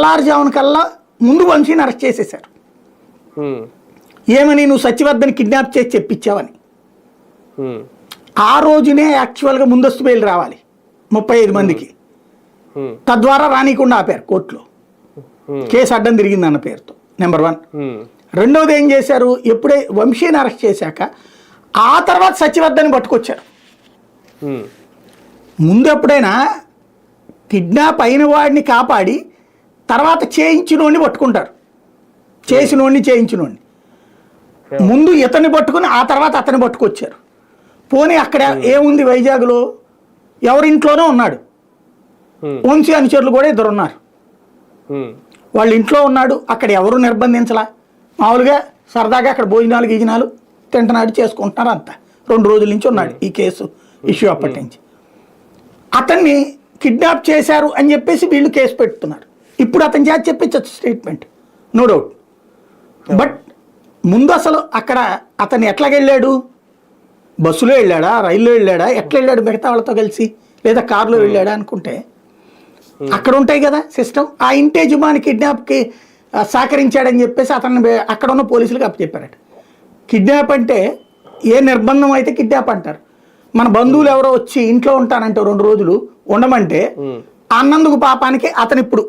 తెల్లారుజామున కల్లా ముందు వంశీని అరెస్ట్ చేసేశారు. ఏమని, నువ్వు సత్యవర్ధన్ కిడ్నాప్ చేసి చెప్పించావని. ఆ రోజునే యాక్చువల్గా ముందస్తు బెయిల్ రావాలి 35 మందికి, తద్వారా రానికుండా ఆపారు కోర్టులో. కేసు అడ్డం తిరిగిందన్న పేరుతో. నెంబర్ 1. రెండవది ఏం చేశారు, ఎప్పుడే వంశీని అరెస్ట్ చేశాక ఆ తర్వాత సత్యవర్ధన్ పట్టుకొచ్చారు. ముందు ఎప్పుడైనా కిడ్నాప్ అయిన వాడిని కాపాడి తర్వాత చేయించినోడిని పట్టుకుంటారు, చేసినోడిని చేయించినోడిని. ముందు ఇతన్ని పట్టుకుని ఆ తర్వాత అతన్ని పట్టుకొచ్చారు. పోనీ అక్కడ ఏముంది, వైజాగ్లో ఎవరింట్లోనో ఉన్నాడు, వంశీ అనుచరులు కూడా 2 ఉన్నారు, వాళ్ళ ఇంట్లో ఉన్నాడు. అక్కడ ఎవరు నిర్బంధించలా, మామూలుగా సరదాగా అక్కడ భోజనాలు గీజనాలు తింటున్నాడు, చేసుకుంటున్నారు అంతా. 2 రోజుల నుంచి ఉన్నాడు ఈ కేసు ఇష్యూ అప్పటి నుంచి. అతన్ని కిడ్నాప్ చేశారు అని చెప్పేసి వీళ్ళు కేసు పెడుతున్నారు. ఇప్పుడు అతని చేత చెప్పించచ్చు స్టేట్మెంట్, నో డౌట్. బట్ ముందు అసలు అక్కడ అతను ఎట్లాగెళ్ళాడు, బస్సులో వెళ్ళాడా, రైల్లో వెళ్ళాడా, ఎట్లా వెళ్ళాడు మిగతా వాళ్ళతో కలిసి, లేదా కారులో వెళ్ళాడా అనుకుంటే అక్కడ ఉంటాయి కదా సిస్టమ్. ఆ ఇంటి యజమాని కిడ్నాప్కి సహకరించాడని చెప్పేసి అతన్ని అక్కడ ఉన్న పోలీసులకు అప్పచెప్పారట. కిడ్నాప్ అంటే ఏ నిర్బంధం అయితే కిడ్నాప్ అంటారు. మన బంధువులు ఎవరో వచ్చి ఇంట్లో ఉంటానంటే 2 రోజులు ఉండమంటే అన్నందుకు పాపానికి అతను ఇప్పుడు